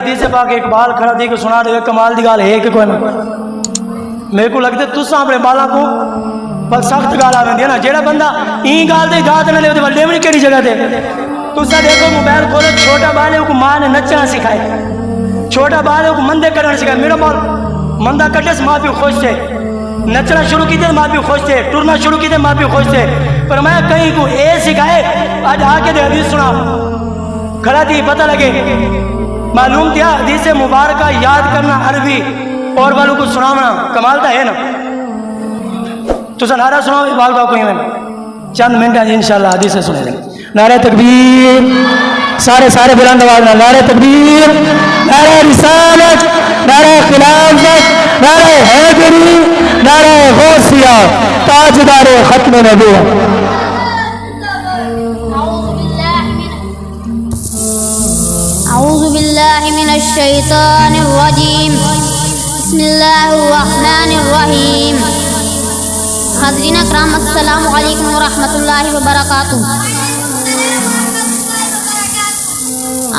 حدیث پاک اقبال کھڑا تھی کہ سنا دے کمال دی گال ہے کہ کوئی نہ میرے کو لگتے تساں اپنے بالاں کو بس سخت گال آوندی ہے نا جیڑا بندہ این گال دے گات نہ لے تے ولے نہیں کیڑی جگہ تے تساں دیکھو موبائل کھولو چھوٹا بالے کو ماں نے نچنا سکھائے چھوٹا بالے کو مندے کرنا سکھائے میرا مول مندہ کٹے سے ماں پیو خوش تھے نچنا شروع کی تھے ماں پیو خوش تھے ٹرنا شروع کی تھے ماں پیو خوش تھے پر میں کہیں کو اے سکھائے آج آ کے دے حدیث سنا کھڑا تھی پتہ لگے معلوم تھا حدیث مبارکہ یاد کرنا عربی اور والوں کو سنانا کمال تھا ہے نا تو نعرہ سناؤ اقبال کا کوئی میں چند منٹ انشاءاللہ حدیث سے سنے دیں نعرہ تکبیر سارے بلند آواز میں نعرہ تکبیر نعرہ رسالت نعرہ خلافت نعرہ حیدری نعرہ غوثیہ تاجدار ختم نبوت اعوذ باللہ من الشیطان الرجیم بسم اللہ الرحمن الرحیم حاضرین اکرام السلام علیکم ورحمۃ اللہ وبرکاتہ۔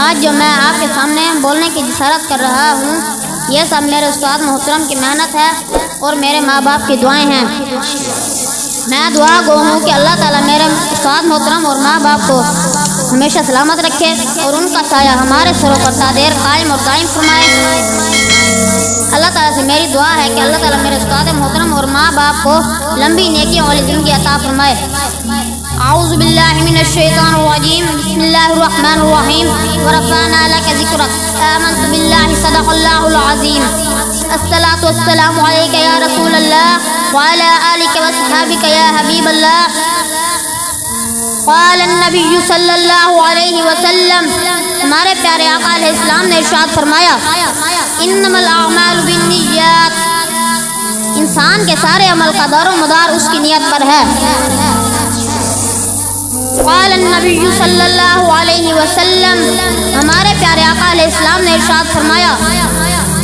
آج جو میں آپ کے سامنے بولنے کی جسارت کر رہا ہوں یہ سب میرے استاد محترم کی محنت ہے اور میرے ماں باپ کی دعائیں ہیں۔ میں دعا گو ہوں کہ اللہ تعالیٰ میرے استاد محترم اور ماں باپ کو ہمیشہ سلامت رکھے اور ان کا سایہ ہمارے سروں پر دیر قائم اور دائم فرمائے۔ اللہ تعالیٰ سے میری دعا ہے کہ اللہ تعالیٰ میرے استاد محترم اور ماں باپ کو لمبی نیکیوں والی زندگی عطا فرمائے۔ اعوذ باللہ من الشیطان الرجیم بسم اللہ الرحمن الرحیم ورفعنا لک ذکرک آمنت باللہ صدق اللہ العظیم الصلاۃ والسلام علیک یا رسول اللہ وعلی آلک وصحابک یا حبیب اللہ۔ قال النبی صلی اللہ علیہ وسلم ہمارے پیارے آقا علیہ السلام نے ارشاد فرمایا انما الاعمال بالنیات انسان کے سارے عمل کا دار و مدار اس کی نیت پر ہے۔ قال النبی صلی اللہ علیہ وسلم ہمارے پیارے آقا علیہ السلام نے ارشاد فرمایا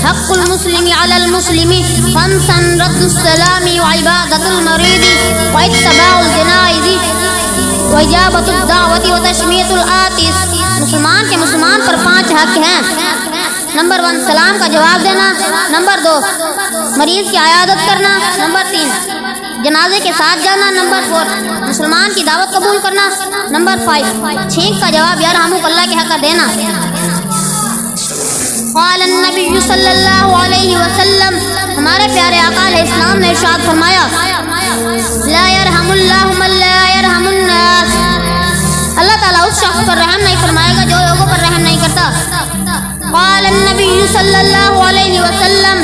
حق المسلم علی المسلم خمسا رد السلام وعبادۃ المریض واتباع الجنائز وإجابۃ الدعوۃ وتشمیت العاطس مسلمان کے مسلمان پر 5 حق ہیں۔ نمبر 1 سلام کا جواب دینا، نمبر 2 مریض کی عیادت کرنا، نمبر 3 جنازے کے ساتھ جانا، نمبر 4 مسلمان کی دعوت قبول کرنا، نمبر 5 چھینک کا جواب یرحمک اللہ کے حق کا دینا۔ قال النبی صلی اللہ علیہ وسلم ہمارے پیارے آقا علیہ السلام نے ارشاد فرمایا لا یرحم اللہ من لا یرحم الناس اللہ تعالیٰ اس شخص پر رحم نہیں فرمائے گا جو لوگوں پر رحم نہیں کرتا۔ قال النبی صلی اللہ علیہ وسلم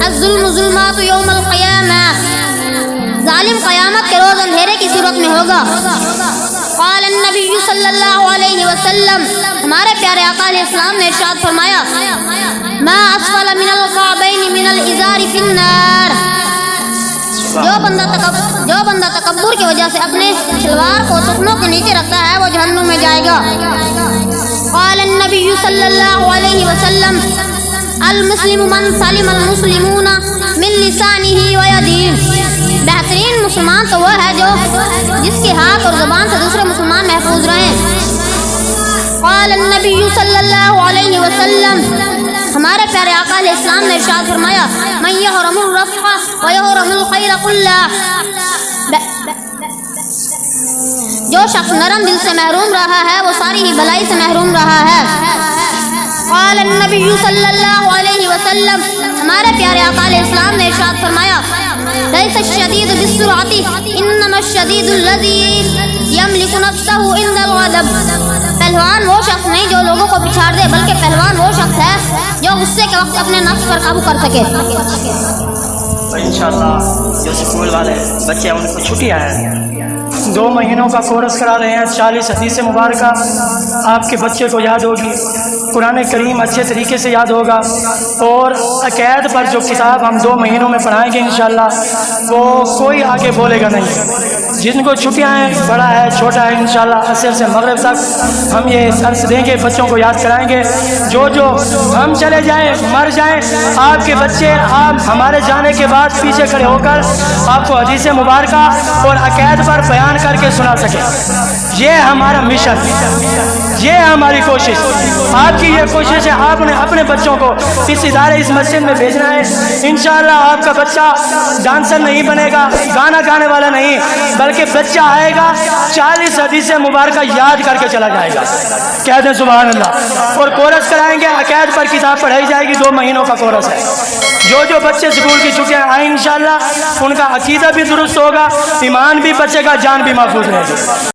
الظلم ظلمات یوم القیامہ ظالم قیامت کے روز اندھیرے کی صورت میں ہوگا۔ قال النبی صلی اللہ علیہ وسلم ہمارے پیارے آقا علیہ السلام نے ارشاد فرمایا ما اسفل من القعبین من الازار فی النار جو بندہ تکبر کی وجہ سے اپنے شلوار کو ٹخنوں کے نیچے رکھتا ہے وہ جہنم میں جائے گا۔ قال النبی صلی اللہ علیہ وسلم المسلم من سلم المسلمون من لسانہ ویدہ بہترین مسلمان تو وہ ہے جو جس کے ہاتھ اور زبان سے دوسرے مسلمان محفوظ رہیں۔ قال النبی صلی اللہ علیہ وسلم ہمارے پیارے آقا علیہ السلام نے ارشاد فرمایا من یحرم الرفق ویحرم الخیر کلہ جو شخص نرم دل سے محروم رہا ہے وہ ساری ہی بھلائی سے محروم رہا ہے۔ قال النبی صلی اللہ علیہ وسلم ہمارے پیارے آقا علیہ السلام نے ارشاد فرمایا لیس الشدید بالسرعۃ انما الشدید الذی یملک نفسہ عند الغضب پہلوان وہ شخص نہیں جو لوگوں کو پچھاڑ دے بلکہ پہلوان وہ شخص ہے جو غصے کے وقت اپنے نفس پر قابو کر سکے۔ انشاءاللہ جو سکول والے بچے ہیں ان کو چھٹیاں ہیں 2 مہینوں کا کورس کرا رہے ہیں 40 حدیث مبارکہ آپ کے بچے کو یاد ہوگی قرآن کریم اچھے طریقے سے یاد ہوگا اور عقائد پر جو کتاب ہم 2 مہینوں میں پڑھائیں گے انشاءاللہ وہ کوئی آگے بولے گا نہیں۔ جن کو چھٹیاں ہیں بڑا ہے چھوٹا ہے انشاءاللہ عصر سے مغرب تک ہم یہ درس دیں گے بچوں کو یاد کرائیں گے۔ جو ہم چلے جائیں مر جائیں آپ کے بچے آپ ہمارے جانے کے بعد پیچھے کھڑے ہو کر آپ کو حدیث مبارکہ اور عقائد پر بیان کر کے سنا سکیں، یہ ہمارا مشن۔ یہ ہے ہماری کوشش، آپ کی یہ کوشش ہے، آپ نے اپنے بچوں کو اس ادارے اس مسجد میں بھیجنا ہے۔ انشاءاللہ آپ کا بچہ ڈانسر نہیں بنے گا، گانا گانے والا نہیں، بلکہ بچہ آئے گا 40 حدیث مبارکہ یاد کر کے چلا جائے گا، کہہ دیں سبحان اللہ۔ اور کورس کرائیں گے، عقائد پر کتاب پڑھائی جائے گی، 2 مہینوں کا کورس ہے۔ جو بچے سکول کی چھٹیاں آئیں انشاءاللہ ان کا عقیدہ بھی درست ہوگا، ایمان بھی بچے گا، جان بھی محفوظ رہے گی۔